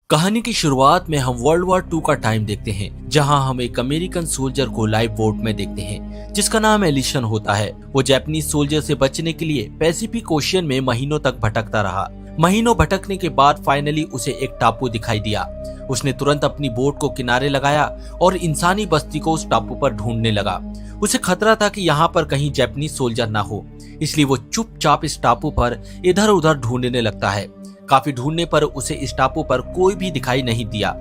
कहानी की शुरुआत में हम वर्ल्ड वॉर 2 का टाइम देखते हैं, जहां हम एक अमेरिकन सोल्जर को लाइव बोट में देखते हैं जिसका नाम एलिसन होता है। वो जापानीज सोल्जर से बचने के लिए पैसिफिक ओशियन में महीनों तक भटकता रहा। महीनों भटकने के बाद फाइनली उसे एक टापू दिखाई दिया। उसने तुरंत अपनी बोट को किनारे लगाया और इंसानी बस्ती को उस टापू पर ढूंढने लगा। उसे खतरा था कि यहाँ पर कहीं जापानीज सोल्जर ना हो, इसलिए वो चुपचाप इस टापू पर इधर उधर ढूंढने लगता है। काफी ढूंढने पर उसे इस टापू पर कोई भी दिखाई नहीं दिया,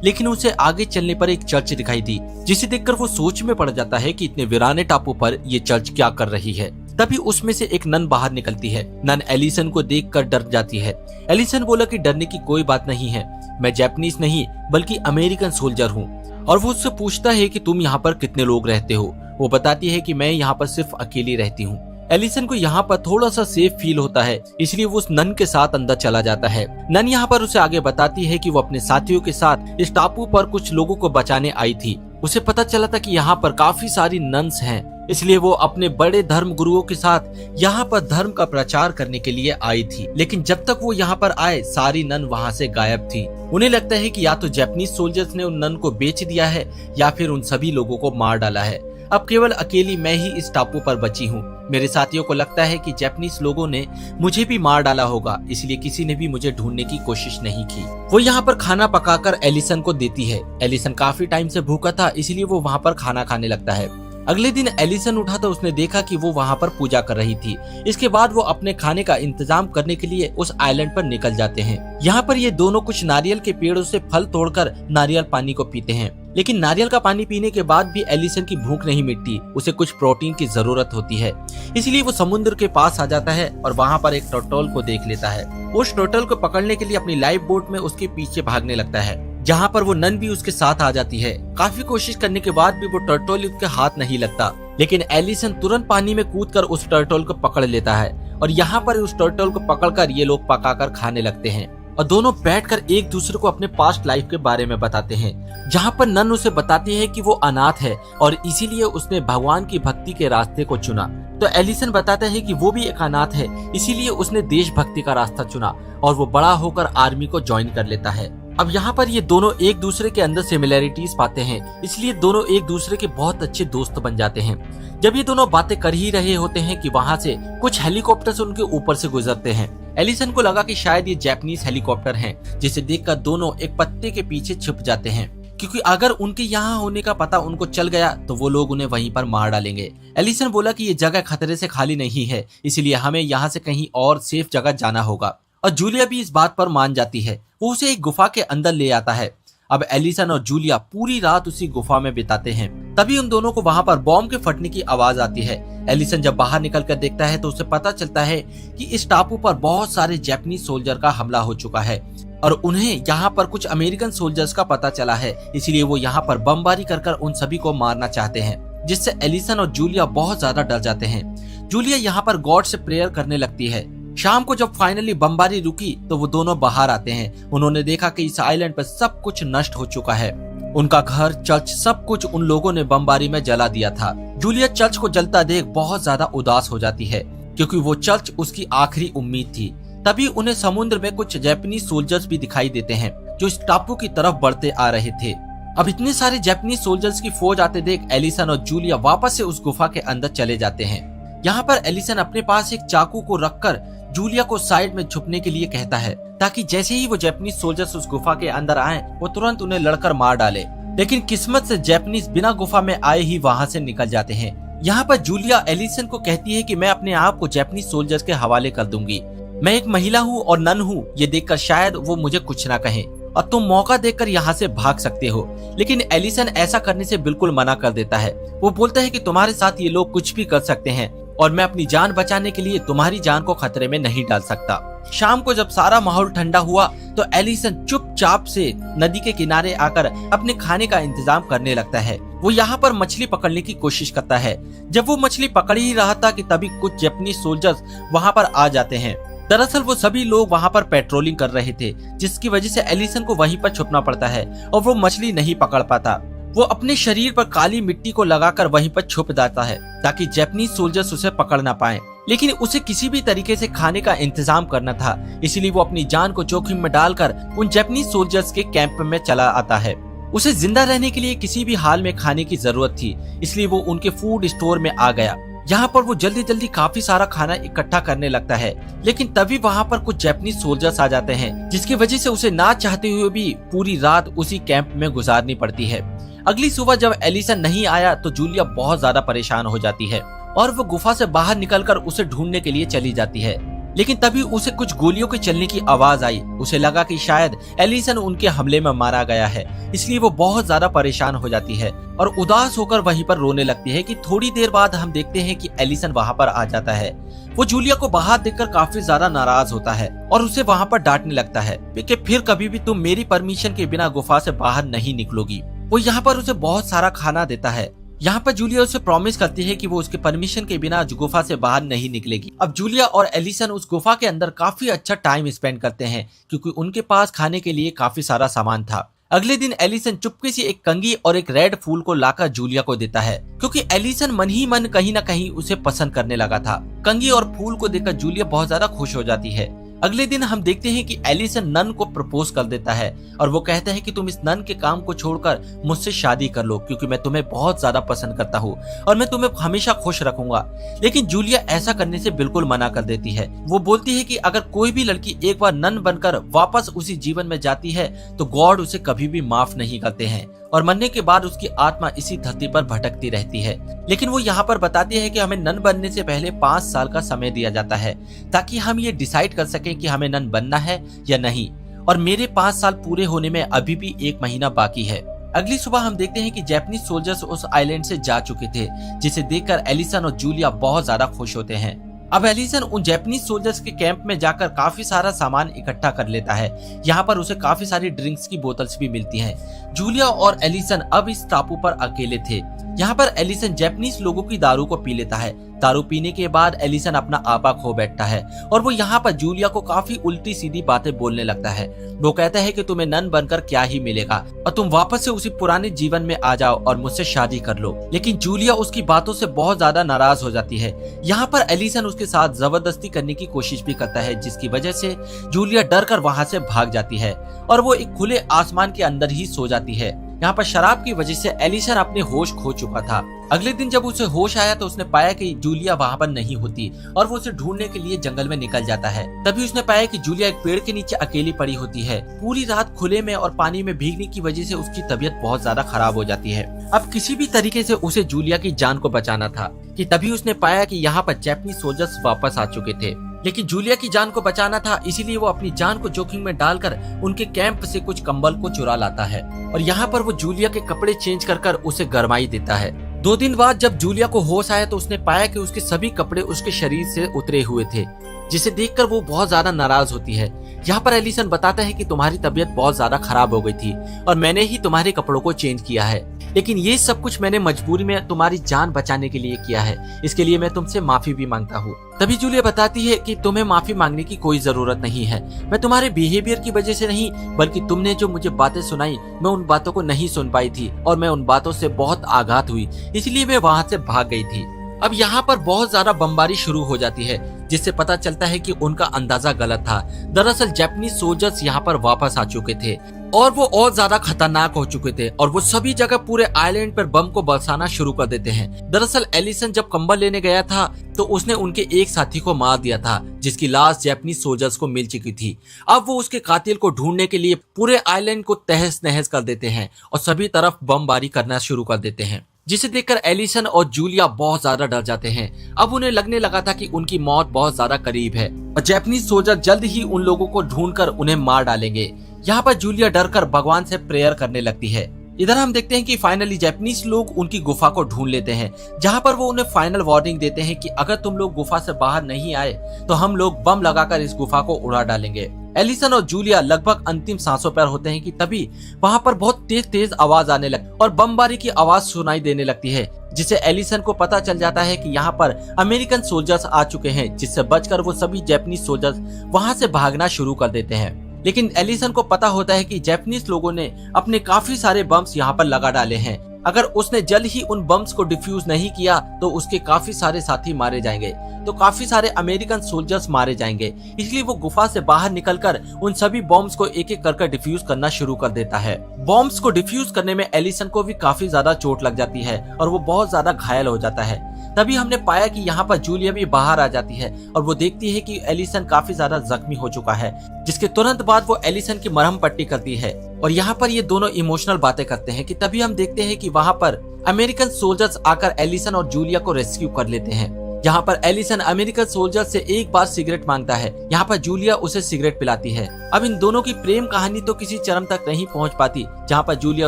लेकिन उसे आगे चलने पर एक चर्च दिखाई दी, जिसे देखकर वो सोच में पड़ जाता है कि इतने वीराने टापू पर ये चर्च क्या कर रही है। तभी उसमें से एक नन बाहर निकलती है। नन एलिसन को देखकर डर जाती है। एलिसन बोला कि डरने की कोई बात नहीं है, मैं जापानीज नहीं बल्कि अमेरिकन सोल्जर हूँ। और वो उससे पूछता है कि तुम यहाँ पर कितने लोग रहते हो। वो बताती है कि मैं यहाँ पर सिर्फ अकेली रहती हूँ। एलिसन को यहाँ पर थोड़ा सा सेफ फील होता है, इसलिए वो उस नन के साथ अंदर चला जाता है। नन यहाँ पर उसे आगे बताती है कि वो अपने साथियों के साथ इस टापू पर कुछ लोगों को बचाने आई थी। उसे पता चला था कि यहाँ पर काफी सारी नन्स हैं, इसलिए वो अपने बड़े धर्म गुरुओं के साथ यहाँ पर धर्म का प्रचार करने के लिए आई थी। लेकिन जब तक वो यहाँ पर आए, सारी नन वहाँ से गायब थी। उन्हें लगता है कि या तो जापानीज सोल्जर्स ने उन नन को बेच दिया है या फिर उन सभी लोगों को मार डाला है। अब केवल अकेली मैं ही इस टापू पर बची हूँ। मेरे साथियों को लगता है कि जापानीज लोगों ने मुझे भी मार डाला होगा, इसलिए किसी ने भी मुझे ढूंढने की कोशिश नहीं की। वो यहाँ पर खाना पकाकर एलिसन को देती है। एलिसन काफी टाइम से भूखा था, इसलिए वो वहाँ पर खाना खाने लगता है। अगले दिन एलिसन उठा तो उसने देखा कि वो वहाँ पर पूजा कर रही थी। इसके बाद वो अपने खाने का इंतजाम करने के लिए उस आइलैंड पर निकल जाते हैं। यहाँ पर ये दोनों कुछ नारियल के पेड़ों से फल तोड़कर नारियल पानी को पीते हैं, लेकिन नारियल का पानी पीने के बाद भी एलिसन की भूख नहीं मिटती। उसे कुछ प्रोटीन की जरूरत होती है, इसलिए वो समुद्र के पास आ जाता है और वहाँ पर एक टर्टल को देख लेता है। उस टर्टल को पकड़ने के लिए अपनी लाइफ बोट में उसके पीछे भागने लगता है, जहाँ पर वो नन भी उसके साथ आ जाती है। काफी कोशिश करने के बाद भी वो टर्टल उसके हाथ नहीं लगता, लेकिन एलिसन तुरंत पानी में कूदकर उस टर्टल को पकड़ लेता है और यहाँ पर उस टर्टल को पकड़कर ये लोग पकाकर खाने लगते हैं और दोनों बैठकर एक दूसरे को अपने पास्ट लाइफ के बारे में बताते हैं। जहाँ पर नन उसे बताती है कि वो अनाथ है और इसीलिए उसने भगवान की भक्ति के रास्ते को चुना। तो एलिसन बताता है कि वो भी एक अनाथ है, इसीलिए उसने देशभक्ति का रास्ता चुना और वो बड़ा होकर आर्मी को ज्वाइन कर लेता है। अब यहाँ पर ये दोनों एक दूसरे के अंदर सिमिलैरिटीज पाते हैं, इसलिए दोनों एक दूसरे के बहुत अच्छे दोस्त बन जाते हैं। जब ये दोनों बातें कर ही रहे होते हैं कि वहाँ से कुछ हेलीकॉप्टर उनके ऊपर से गुजरते हैं। एलिसन को लगा कि शायद ये जापानीज हेलीकॉप्टर हैं, जिसे देखकर दोनों एक पत्ते के पीछे छिप जाते हैं, क्योंकि अगर उनके यहाँ होने का पता उनको चल गया तो वो लोग उन्हें वहीं पर मार डालेंगे। एलिसन बोला कि ये जगह खतरे से खाली नहीं है, इसलिए हमें यहाँ से कहीं और सेफ जगह जाना होगा। और जूलिया भी इस बात पर मान जाती है। वो उसे एक गुफा के अंदर ले आता है। अब एलिसन और जूलिया पूरी रात उसी गुफा में बिताते हैं। तभी उन दोनों को वहाँ पर बॉम्ब के फटने की आवाज आती है। एलिसन जब बाहर निकल कर देखता है तो उसे पता चलता है कि इस टापू पर बहुत सारे जापानीज सोल्जर का हमला हो चुका है और उन्हें यहाँ पर कुछ अमेरिकन सोल्जर्स का पता चला है, इसलिए वो यहाँ पर बमबारी कर उन सभी को मारना चाहते हैं, जिससे एलिसन और जूलिया बहुत ज्यादा डर जाते हैं। जूलिया यहाँ पर गॉड से प्रेयर करने लगती है। शाम को जब फाइनली बमबारी रुकी तो वो दोनों बाहर आते हैं। उन्होंने देखा कि इस आइलैंड पर सब कुछ नष्ट हो चुका है। उनका घर, चर्च, सब कुछ उन लोगों ने बमबारी में जला दिया था। जूलिया चर्च को जलता देख बहुत ज्यादा उदास हो जाती है, क्योंकि वो चर्च उसकी आखिरी उम्मीद थी। तभी उन्हें समुद्र में कुछ जापानीज सोल्जर्स भी दिखाई देते हैं, जो इस टापू की तरफ बढ़ते आ रहे थे। अब इतने सारे जापानीज सोल्जर्स की फौज आते देख एलिसन और जूलिया वापस से उस गुफा के अंदर चले जाते हैं। यहाँ पर एलिसन अपने पास एक चाकू को रखकर जूलिया को साइड में छुपने के लिए कहता है, ताकि जैसे ही वो जापानीज सोल्जर्स उस गुफा के अंदर आए वो तुरंत उन्हें लड़कर मार डाले। लेकिन किस्मत से जापानीज बिना गुफा में आए ही वहाँ से निकल जाते हैं। यहाँ पर जूलिया एलिसन को कहती है कि मैं अपने आप को जापानीज सोल्जर्स के हवाले कर दूंगी। मैं एक महिला हूँ और नन हूँ, ये देखकर शायद वो मुझे कुछ ना कहें और तुम मौका देखकर यहाँ से भाग सकते हो। लेकिन एलिसन ऐसा करने से बिल्कुल मना कर देता है। वो बोलता है कि तुम्हारे साथ ये लोग कुछ भी कर सकते हैं और मैं अपनी जान बचाने के लिए तुम्हारी जान को खतरे में नहीं डाल सकता। शाम को जब सारा माहौल ठंडा हुआ तो एलिसन चुपचाप से नदी के किनारे आकर अपने खाने का इंतजाम करने लगता है। वो यहाँ पर मछली पकड़ने की कोशिश करता है। जब वो मछली पकड़ ही रहा था कि तभी कुछ जापानीज सोल्जर्स वहाँ पर आ जाते हैं। दरअसल वो सभी लोग वहाँ पर पेट्रोलिंग कर रहे थे, जिसकी वजह से एलिसन को वहीं पर छुपना पड़ता है और वो मछली नहीं पकड़ पाता। वो अपने शरीर पर काली मिट्टी को लगाकर वहीं पर छुप जाता है ताकि जापानीज सोल्जर्स उसे पकड़ ना पाएं। लेकिन उसे किसी भी तरीके से खाने का इंतजाम करना था, इसलिए वो अपनी जान को जोखिम में डालकर उन जापानीज सोल्जर्स के कैंप में चला आता है। उसे जिंदा रहने के लिए किसी भी हाल में खाने की जरूरत थी, इसलिए वो उनके फूड स्टोर में आ गया। यहाँ पर वो जल्दी जल्दी काफी सारा खाना इकट्ठा करने लगता है, लेकिन तभी वहाँ पर कुछ जापानीज सोल्जर्स आ जाते हैं, जिसकी वजह से उसे ना चाहते हुए भी पूरी रात उसी कैंप में गुजारनी पड़ती है। अगली सुबह जब एलिसन नहीं आया तो जूलिया बहुत ज्यादा परेशान हो जाती है और वो गुफा से बाहर निकलकर उसे ढूंढने के लिए चली जाती है। लेकिन तभी उसे कुछ गोलियों के चलने की आवाज आई। उसे लगा कि शायद एलिसन उनके हमले में मारा गया है, इसलिए वो बहुत ज्यादा परेशान हो जाती है और उदास होकर वहीं पर रोने लगती है। कि थोड़ी देर बाद हम देखते हैं कि एलिसन वहाँ पर आ जाता है। वो जूलिया को बाहर देखकर काफी ज्यादा नाराज होता है और उसे वहाँ पर डांटने लगता है कि फिर कभी भी तुम मेरी परमिशन के बिना गुफा से बाहर नहीं निकलोगी। वो यहाँ पर उसे बहुत सारा खाना देता है। यहाँ पर जूलिया उसे प्रॉमिस करती है कि वो उसके परमिशन के बिना गुफा से बाहर नहीं निकलेगी। अब जूलिया और एलिसन उस गुफा के अंदर काफी अच्छा टाइम स्पेंड करते हैं, क्योंकि उनके पास खाने के लिए काफी सारा सामान था। अगले दिन एलिसन चुपके से एक कंघी और एक रेड फूल को लाकर जूलिया को देता है, क्योंकि एलिसन मन ही मन कहीं न कहीं उसे पसंद करने लगा था। कंघी और फूल को देखकर जूलिया बहुत ज्यादा खुश हो जाती है। अगले दिन हम देखते हैं कि एलिसन नन को प्रपोज कर देता है और वो कहते हैं कि तुम इस नन के काम को छोड़कर मुझसे शादी कर लो, क्योंकि मैं तुम्हें बहुत ज्यादा पसंद करता हूँ और मैं तुम्हें हमेशा खुश रखूंगा। लेकिन जूलिया ऐसा करने से बिल्कुल मना कर देती है। वो बोलती है कि अगर कोई भी लड़की एक बार नन बनकर वापस उसी जीवन में जाती है तो गॉड उसे कभी भी माफ नहीं करते हैं और मरने के बाद उसकी आत्मा इसी धरती पर भटकती रहती है। लेकिन वो यहाँ पर बताती है कि हमें नन बनने से पहले 5 साल का समय दिया जाता है, ताकि हम ये डिसाइड कर सकें कि हमें नन बनना है या नहीं। और मेरे 5 साल पूरे होने में अभी भी 1 महीना बाकी है। अगली सुबह हम देखते हैं कि जापानीज सोल्जर्स उस आइलैंड से जा चुके थे, जिसे देखकर एलिसन और जूलिया बहुत ज्यादा खुश होते हैं। अब एलिसन उन जापानीज सोल्जर्स के कैंप में जाकर काफी सारा सामान इकट्ठा कर लेता है। यहाँ पर उसे काफी सारी ड्रिंक्स की बोतल्स भी मिलती हैं। जूलिया और एलिसन अब इस टापू पर अकेले थे। यहाँ पर एलिसन जापानीज लोगों की दारू को पी लेता है। दारू पीने के बाद एलिसन अपना आपा खो बैठता है और वो यहाँ पर जूलिया को काफी उल्टी सीधी बातें बोलने लगता है। वो कहता है कि तुम्हें नन बनकर क्या ही मिलेगा और तुम वापस से उसी पुराने जीवन में आ जाओ और मुझसे शादी कर लो। लेकिन जूलिया उसकी बातों से बहुत ज्यादा नाराज हो जाती है। यहाँ पर एलिसन उसके साथ जबरदस्ती करने की कोशिश भी करता है, जिसकी वजह से जूलिया डर कर वहाँ से भाग जाती है और वो एक खुले आसमान के अंदर ही सो जाती है। यहाँ पर शराब की वजह से एलिसन अपने होश खो चुका था। अगले दिन जब उसे होश आया तो उसने पाया कि जूलिया वहाँ पर नहीं होती और वो उसे ढूंढने के लिए जंगल में निकल जाता है। तभी उसने पाया कि जूलिया एक पेड़ के नीचे अकेली पड़ी होती है। पूरी रात खुले में और पानी में भीगने की वजह से उसकी तबीयत बहुत ज्यादा खराब हो जाती है। अब किसी भी तरीके से उसे जूलिया की जान को बचाना था कि तभी उसने पाया कि यहाँ पर जापानीज सोल्जर्स वापस आ चुके थे। लेकिन जूलिया की जान को बचाना था, इसीलिए वो अपनी जान को जोखिम में डालकर उनके कैंप से कुछ कंबल को चुरा लाता है और यहाँ पर वो जूलिया के कपड़े चेंज कर उसे गरमाई देता है। 2 दिन बाद जब जूलिया को होश आया तो उसने पाया कि उसके सभी कपड़े उसके शरीर से उतरे हुए थे, जिसे देखकर वो बहुत ज्यादा नाराज होती है। यहाँ पर एलिसन बताता है कि तुम्हारी तबीयत बहुत ज्यादा खराब हो गई थी और मैंने ही तुम्हारे कपड़ों को चेंज किया है, लेकिन ये सब कुछ मैंने मजबूरी में तुम्हारी जान बचाने के लिए किया है, इसके लिए मैं तुमसे माफी भी मांगता हूँ। तभी जूलिया बताती है कि तुम्हें माफी मांगने की कोई जरूरत नहीं है। मैं तुम्हारे बिहेवियर की वजह से नहीं, बल्कि तुमने जो मुझे बातें सुनाई मैं उन बातों को नहीं सुन पाई थी और मैं उन बातों से बहुत आघात हुई, इसलिए मैं वहाँ से भाग गई थी। अब यहाँ पर बहुत ज्यादा बमबारी शुरू हो जाती है, जिससे पता चलता है कि उनका अंदाजा गलत था। दरअसल जापानीज सोल्जर्स यहाँ पर वापस आ चुके थे और वो और ज्यादा खतरनाक हो चुके थे और वो सभी जगह पूरे आइलैंड पर बम को बरसाना शुरू कर देते हैं। दरअसल एलिसन जब कंबल लेने गया था तो उसने उनके एक साथी को मार दिया था, जिसकी लाश जापानीज सोल्जर्स को मिल चुकी थी। अब वो उसके कातिल को ढूंढने के लिए पूरे आइलैंड को तहस नहस कर देते हैं और सभी तरफ बमबारी करना शुरू कर देते हैं, जिसे देखकर एलिसन और जूलिया बहुत ज्यादा डर जाते हैं। अब उन्हें लगने लगा था कि उनकी मौत बहुत ज्यादा करीब है और जापानीज सोल्जर जल्द ही उन लोगों को ढूंढकर उन्हें मार डालेंगे। यहाँ पर जूलिया डरकर भगवान से प्रेयर करने लगती है। इधर हम देखते हैं कि फाइनली जापानीज लोग उनकी गुफा को ढूंढ लेते हैं, जहाँ पर वो उन्हें फाइनल वार्निंग देते हैं कि अगर तुम लोग गुफा से बाहर नहीं आए तो हम लोग बम लगाकर इस गुफा को उड़ा डालेंगे। एलिसन और जूलिया लगभग अंतिम सांसों पर होते हैं कि तभी वहाँ पर बहुत तेज तेज आवाज आने लगती और बमबारी की आवाज सुनाई देने लगती है, जिससे एलिसन को पता चल जाता है कि यहाँ पर अमेरिकन सोल्जर्स आ चुके हैं, जिससे बचकर वो सभी जापानीज सोल्जर्स वहाँ से भागना शुरू कर देते हैं। लेकिन एलिसन को पता होता है कि जापानीज लोगों ने अपने काफी सारे बम्स यहाँ पर लगा डाले हैं, अगर उसने जल्द ही उन बम्स को डिफ्यूज नहीं किया तो उसके काफी सारे साथी मारे जाएंगे, तो काफी सारे अमेरिकन सोल्जर्स मारे जाएंगे। इसलिए वो गुफा से बाहर निकलकर उन सभी बॉम्ब्स को एक एक कर डिफ्यूज करना शुरू कर देता है। बॉम्ब्स को डिफ्यूज करने में एलिसन को भी काफी ज्यादा चोट लग जाती है और वो बहुत ज्यादा घायल हो जाता है। तभी हमने पाया कि यहाँ पर जूलिया भी बाहर आ जाती है और वो देखती है कि एलिसन काफी ज्यादा जख्मी हो चुका है, जिसके तुरंत बाद वो एलिसन की मरहम पट्टी करती है। और यहाँ पर ये दोनों इमोशनल बातें करते हैं कि तभी हम देखते हैं कि वहाँ पर अमेरिकन सोल्जर्स आकर एलिसन और जूलिया को रेस्क्यू कर लेते हैं। यहाँ पर एलिसन अमेरिकन सोल्जर से एक बार सिगरेट मांगता है, यहाँ पर जूलिया उसे सिगरेट पिलाती है। अब इन दोनों की प्रेम कहानी तो किसी चरम तक नहीं पहुँच पाती, जहाँ पर जूलिया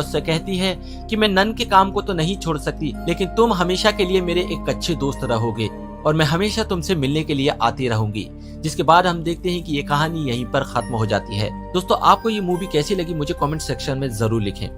उससे कहती है कि मैं नन के काम को तो नहीं छोड़ सकती, लेकिन तुम हमेशा के लिए मेरे एक अच्छे दोस्त रहोगे और मैं हमेशा तुमसे मिलने के लिए आती रहूंगी। जिसके बाद हम देखते हैं कि ये कहानी यहीं पर खत्म हो जाती है। दोस्तों, आपको ये मूवी कैसी लगी मुझे कमेंट सेक्शन में जरूर लिखें।